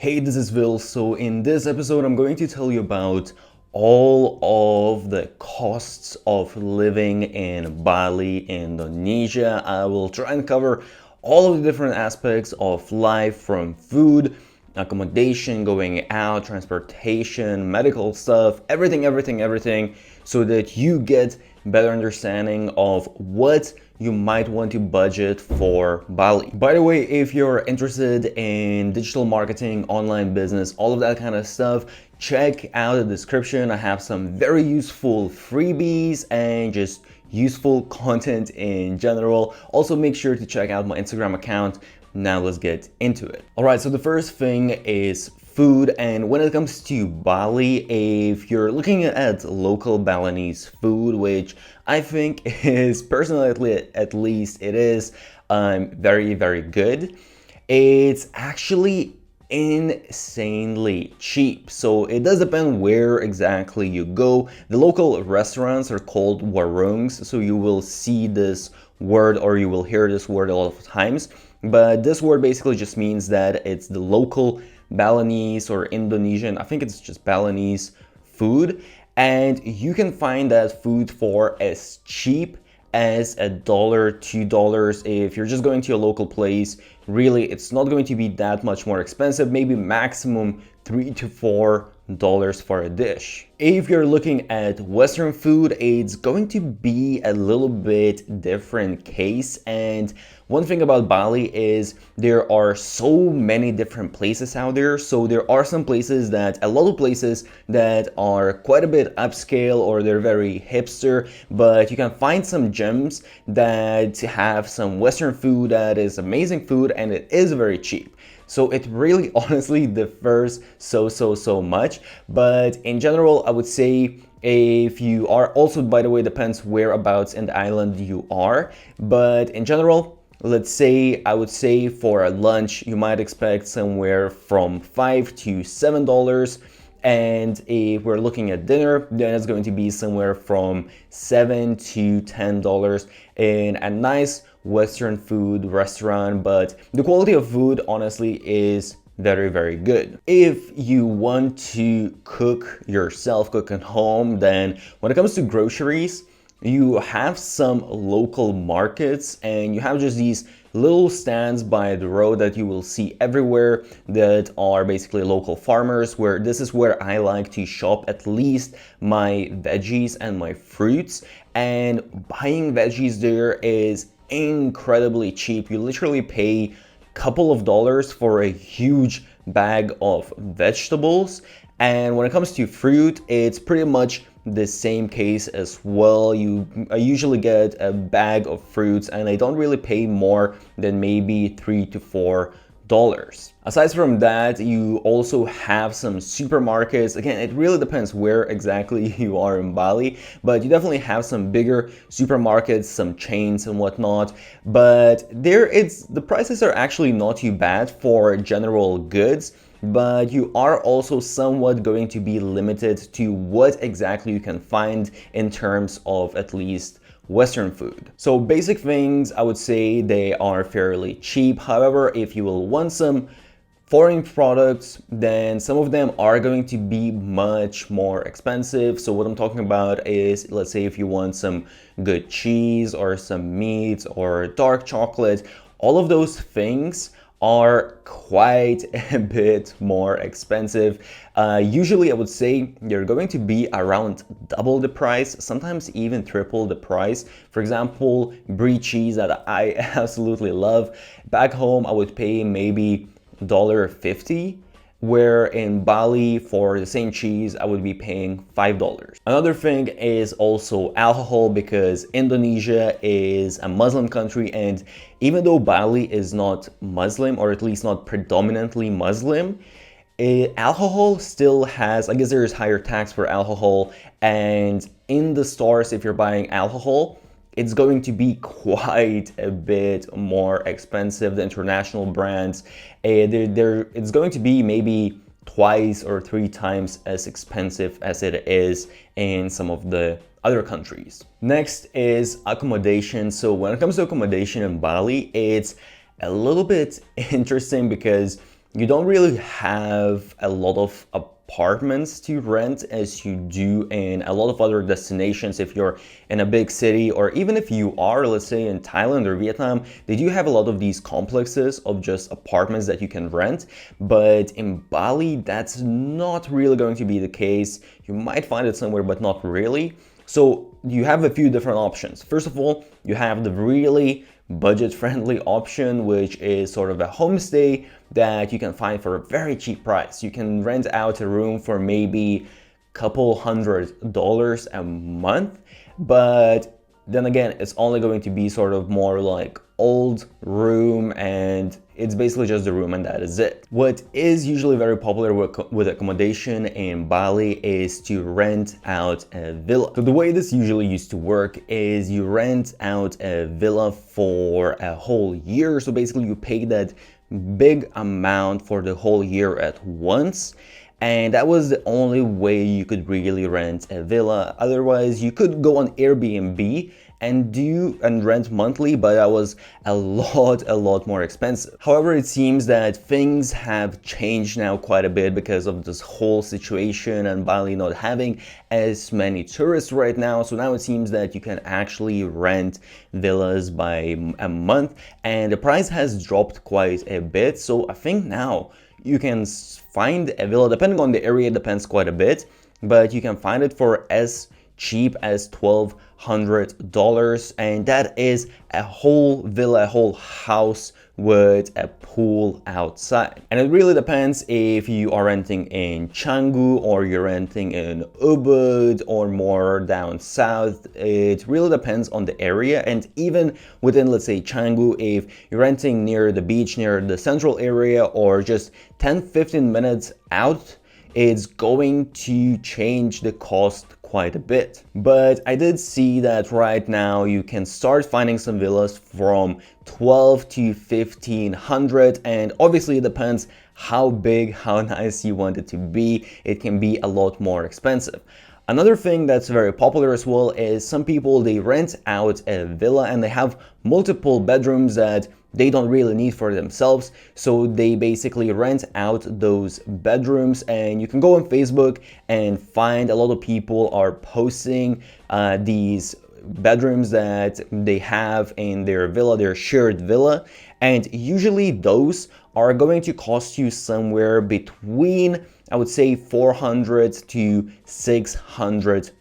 Hey, this is Will. So in this episode, I'm going to tell you about all of the costs of living in Bali, Indonesia. I will try and cover all of the different aspects of life, from food, accommodation, going out, transportation, medical stuff, everything, so that you get better understanding of what you might want to budget for Bali. By the way, if you're interested in digital marketing, online business, all of that kind of stuff, check out the description. I have some very useful freebies and just useful content in general. Also, make sure to check out my Instagram account. Now let's get into it. All right, so the first thing is food. And when it comes to Bali, if you're looking at local Balinese food, which I think is personally, at least it is very good, it's actually insanely cheap. So it does depend where exactly you go. The local restaurants are called warungs, so you will see this word or you will hear this word a lot of times, but this word basically just means that it's the local Balinese or Indonesian, I think it's just Balinese food, and you can find that food for as cheap as $1, $2. If you're just going to a local place, really it's not going to be that much more expensive, maybe maximum $3 to $4 for a dish. If you're looking at Western food, it's going to be a little bit different case. And one thing about Bali is there are so many different places out there. So there are some places a lot of places that are quite a bit upscale, or they're very hipster, but you can find some gems that have some Western food that is amazing food, and it is very cheap. So it really honestly differs so much. But in general, I would say if you are, also by the way, depends whereabouts in the island you are. But in general, I would say for a lunch, you might expect somewhere from $5 to $7. And if we're looking at dinner, then it's going to be somewhere from $7 to $10 in a nice Western food restaurant. But the quality of food honestly is very good. If you want to cook yourself, cook at home, then when it comes to groceries, you have some local markets, and you have just these little stands by the road that you will see everywhere that are basically local farmers, where this is where I like to shop at least my veggies and my fruits. And buying veggies there is incredibly cheap. You literally pay a couple of dollars for a huge bag of vegetables. And when it comes to fruit, it's pretty much the same case as well. I usually get a bag of fruits, and I don't really pay more than maybe $3 to $4. Aside from that, you also have some supermarkets. Again, it really depends where exactly you are in Bali, but you definitely have some bigger supermarkets, some chains and whatnot. But the prices are actually not too bad for general goods, but you are also somewhat going to be limited to what exactly you can find in terms of at least Western food. So basic things, I would say they are fairly cheap. However, if you will want some foreign products, then some of them are going to be much more expensive. So what I'm talking about is, let's say if you want some good cheese or some meat or dark chocolate, all of those things are quite a bit more expensive. Usually I would say they're going to be around double the price, sometimes even triple the price. For example, brie cheese that I absolutely love, back home I would pay maybe $1.50, where in Bali for the same cheese I would be paying $5. Another thing is also alcohol, because Indonesia is a Muslim country, and even though Bali is not Muslim, or at least not predominantly Muslim, alcohol still has, I guess there is higher tax for alcohol, and in the stores if you're buying alcohol, it's going to be quite a bit more expensive. The international brands, it's going to be maybe twice or three times as expensive as it is in some of the other countries. Next is accommodation. So when it comes to accommodation in Bali, it's a little bit interesting because you don't really have a lot of apartments to rent as you do in a lot of other destinations. If you're in a big city, or even if you are, let's say, in Thailand or Vietnam, they do have a lot of these complexes of just apartments that you can rent. But in Bali, that's not really going to be the case. You might find it somewhere, but not really. So you have a few different options. First of all, you have the really budget-friendly option, which is sort of a homestay that you can find for a very cheap price. You can rent out a room for maybe a couple $100 a month, but then again, it's only going to be sort of more like old room, and it's basically just the room and that is it. What is usually very popular with accommodation in Bali is to rent out a villa. So the way this usually used to work is you rent out a villa for a whole year. So basically you pay that big amount for the whole year at once. And that was the only way you could really rent a villa. Otherwise, you could go on Airbnb and rent monthly, but that was a lot more expensive. However, it seems that things have changed now quite a bit because of this whole situation and Bali not having as many tourists right now. So now it seems that you can actually rent villas by a month, and the price has dropped quite a bit. So I think now you can find a villa, depending on the area, it depends quite a bit, but you can find it for as cheap as $1,200, and that is a whole villa, a whole house with a pool outside. And it really depends if you are renting in Canggu or you're renting in Ubud or more down south. It really depends on the area, and even within, let's say, Canggu, if you're renting near the beach, near the central area, or just 10-15 minutes out, it's going to change the cost quite a bit. But I did see that right now you can start finding some villas from 12 to 1500, and obviously it depends how big, how nice you want it to be. It can be a lot more expensive. Another thing that's very popular as well is some people, they rent out a villa and they have multiple bedrooms that they don't really need for themselves. So they basically rent out those bedrooms, and you can go on Facebook and find a lot of people are posting these bedrooms that they have in their villa, their shared villa. And usually those are going to cost you somewhere between, I would say, $400 to $600.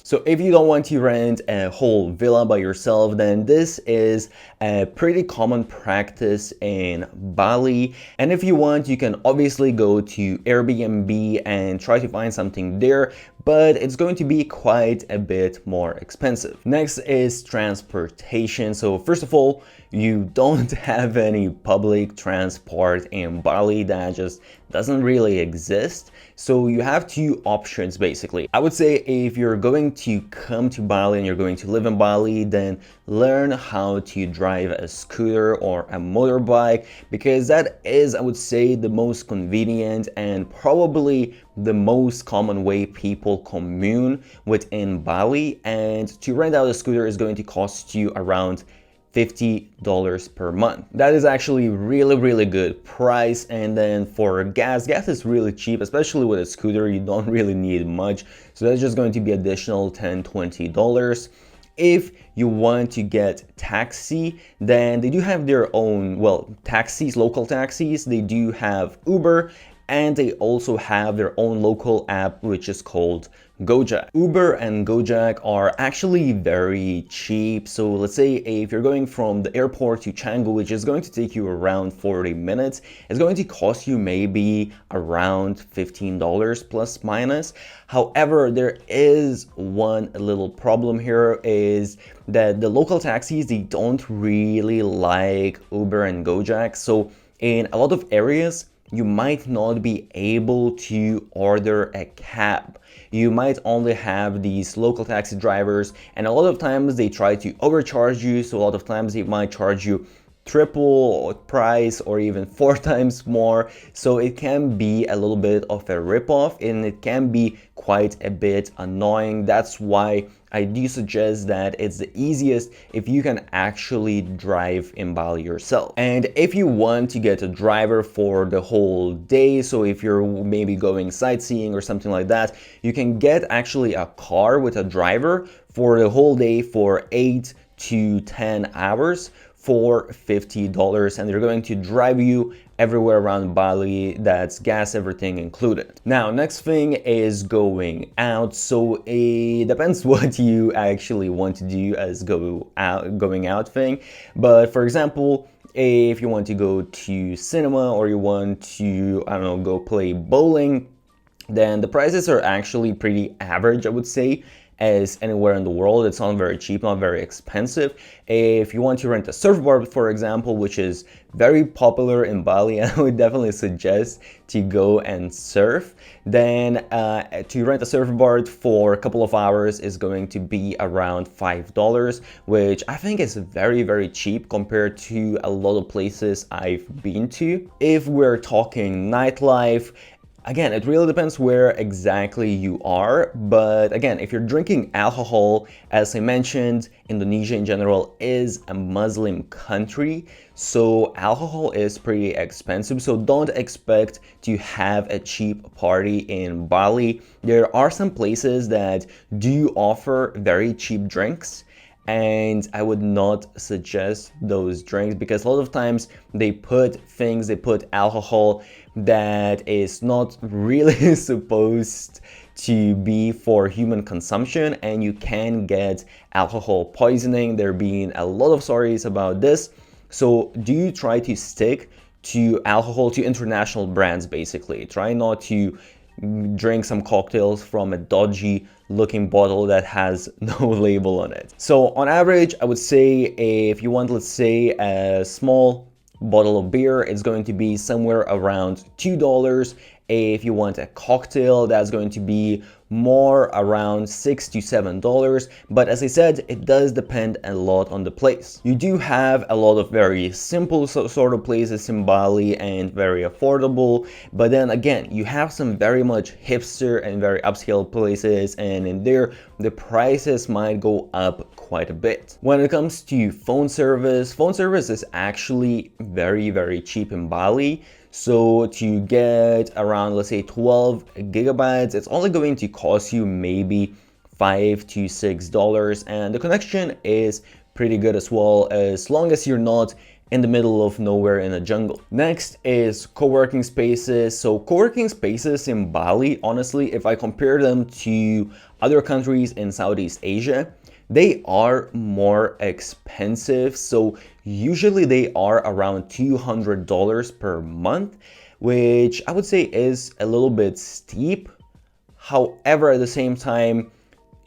So if you don't want to rent a whole villa by yourself, then this is a pretty common practice in Bali. And if you want, you can obviously go to Airbnb and try to find something there, but it's going to be quite a bit more expensive. Next is transportation. So first of all, you don't have any public transport in Bali. That just doesn't really exist. So you have two options basically. I would say if you're going to come to Bali and you're going to live in Bali, then learn how to drive a scooter or a motorbike, because that is, I would say, the most convenient and probably the most common way people commune within Bali. And to rent out a scooter is going to cost you around $50 per month. That is actually really good price. And then for gas is really cheap, especially with a scooter. You don't really need much, so that's just going to be additional $10-20. If you want to get taxi, then they do have their own, well, taxis, local taxis. They do have Uber, and they also have their own local app, which is called Gojek. Uber and Gojek are actually very cheap. So let's say if you're going from the airport to Canggu, which is going to take you around 40 minutes, it's going to cost you maybe around $15 plus minus. However, there is one little problem here, is that the local taxis, they don't really like Uber and Gojek. So in a lot of areas, you might not be able to order a cab. You might only have these local taxi drivers, and a lot of times they try to overcharge you. So a lot of times they might charge you triple price or even 4 times more. So it can be a little bit of a ripoff, and it can be quite a bit annoying. That's why I do suggest that it's the easiest if you can actually drive in Bali yourself. And if you want to get a driver for the whole day, so if you're maybe going sightseeing or something like that, you can get actually a car with a driver for the whole day for 8 to 10 hours for $50, and they're going to drive you everywhere around Bali. That's gas, everything included. Now, next thing is going out. So it depends what you actually want to do as going out thing. But for example, if you want to go to cinema or you want to, I don't know, go play bowling, then the prices are actually pretty average, I would say, as anywhere in the world. It's not very cheap, not very expensive. If you want to rent a surfboard, for example, which is very popular in Bali, I would definitely suggest to go and surf, then to rent a surfboard for a couple of hours is going to be around $5, which I think is very, very cheap compared to a lot of places I've been to. If we're talking nightlife, again, it really depends where exactly you are, but again, if you're drinking alcohol, as I mentioned, Indonesia in general is a Muslim country, so alcohol is pretty expensive, so don't expect to have a cheap party in Bali. There are some places that do offer very cheap drinks, and I would not suggest those drinks because a lot of times they put alcohol that is not really supposed to be for human consumption, and you can get alcohol poisoning. There have been a lot of stories about this. So do try to stick to alcohol, to international brands basically. Try not to drink some cocktails from a dodgy looking bottle that has no label on it. So on average, I would say if you want, let's say, a small bottle of beer, it's going to be somewhere around $2. If you want a cocktail, that's going to be more around $6 to $7. But as I said, it does depend a lot on the place. You do have a lot of very simple sort of places in Bali and very affordable. But then again, you have some very much hipster and very upscale places, and in there, the prices might go up quite a bit. When it comes to phone service is actually very, very cheap in Bali. So to get around, let's say, 12 gigabytes, it's only going to cost you maybe $5 to $6, and the connection is pretty good as well, as long as you're not in the middle of nowhere in a jungle. Next is co-working spaces. So co-working spaces in Bali, honestly, if I compare them to other countries in Southeast Asia, they are more expensive. So usually they are around $200 per month, which I would say is a little bit steep. However, at the same time,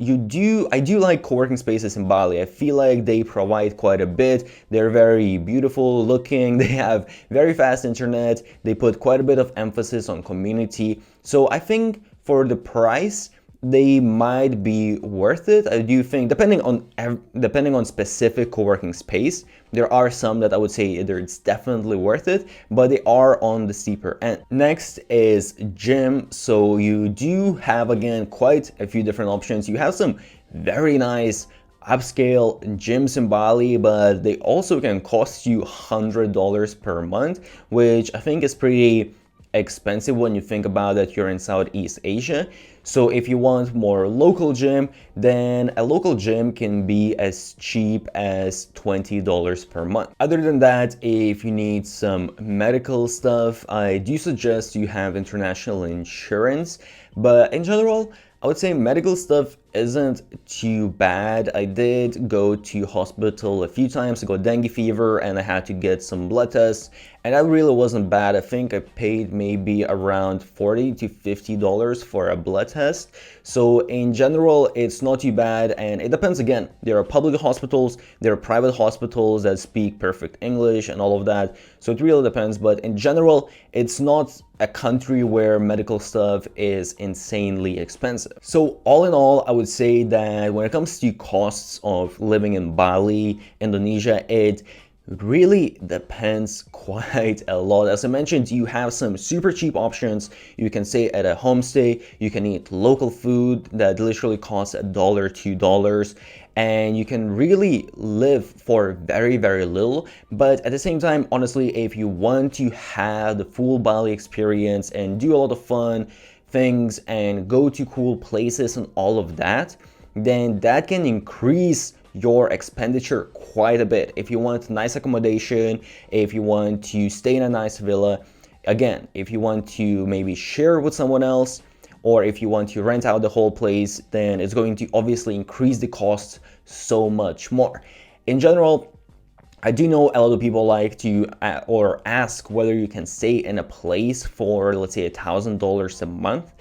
I do like co-working spaces in Bali. I feel like they provide quite a bit. They're very beautiful looking. They have very fast internet. They put quite a bit of emphasis on community. So I think for the price, they might be worth it. I do think, depending on specific co-working space, there are some that I would say it's definitely worth it, but they are on the steeper end. Next is gym. So you do have, again, quite a few different options. You have some very nice upscale gyms in Bali, but they also can cost you $100 per month, which I think is pretty expensive when you think about that you're in Southeast Asia. So if you want more local gym, then a local gym can be as cheap as $20 per month. Other than that, if you need some medical stuff, I do suggest you have international insurance, but in general, I would say medical stuff isn't too bad. I did go to hospital a few times. I got dengue fever and I had to get some blood tests, and that really wasn't bad. I think I paid maybe around $40 to $50 for a blood test. So in general, it's not too bad, and it depends. Again, there are public hospitals, there are private hospitals that speak perfect English and all of that. So it really depends, but in general, it's not a country where medical stuff is insanely expensive. So all in all, I would say that when it comes to costs of living in Bali, Indonesia, it really depends quite a lot. As I mentioned, you have some super cheap options. You can stay at a homestay, you can eat local food that literally costs $1, $2, and you can really live for very, very little. But at the same time, honestly, if you want to have the full Bali experience and do a lot of fun things and go to cool places and all of that, then that can increase your expenditure quite a bit. If you want nice accommodation, if you want to stay in a nice villa, again, if you want to maybe share with someone else, or if you want to rent out the whole place, then it's going to obviously increase the cost so much more. In general, I do know a lot of people like to or ask whether you can stay in a place for, let's say, $1,000 a month.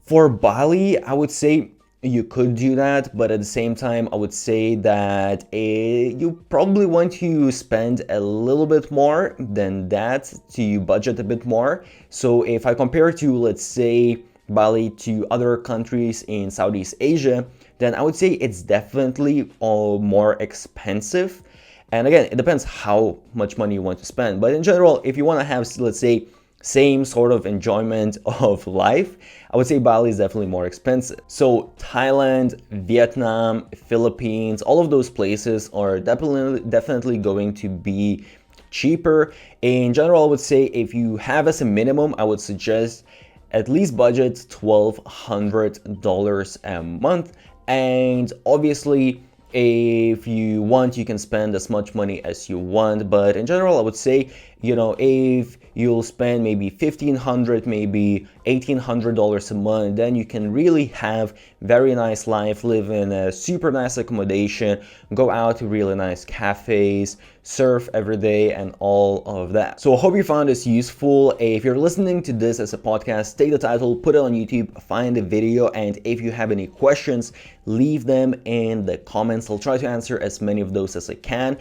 For Bali, I would say you could do that, but at the same time, I would say that you probably want to spend a little bit more than that to budget a bit more. So if I compare to, let's say, Bali to other countries in Southeast Asia, then I would say it's definitely more expensive. And again, it depends how much money you want to spend. But in general, if you want to have, let's say, same sort of enjoyment of life, I would say Bali is definitely more expensive. So Thailand, Vietnam, Philippines, all of those places are definitely going to be cheaper. In general, I would say if you have as a minimum, I would suggest at least budget $1,200 a month. And obviously, if you want, you can spend as much money as you want, but in general, I would say, if you'll spend maybe $1,500, maybe $1,800 a month, then you can really have very nice life, live in a super nice accommodation, go out to really nice cafes, surf every day, and all of that. So I hope you found this useful. If you're listening to this as a podcast, take the title, put it on YouTube, find the video, and if you have any questions, leave them in the comments. I'll try to answer as many of those as I can.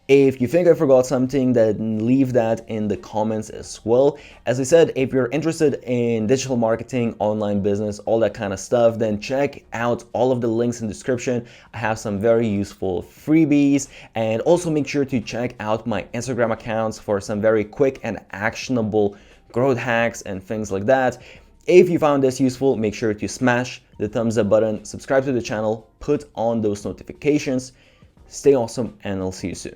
If you think I forgot something, then leave that in the comments as well. As I said, if you're interested in digital marketing, online business, all that kind of stuff, then check out all of the links in the description. I have some very useful freebies, and also make sure to check out my Instagram accounts for some very quick and actionable growth hacks and things like that. If you found this useful, make sure to smash the thumbs up button, subscribe to the channel, put on those notifications. Stay awesome, and I'll see you soon.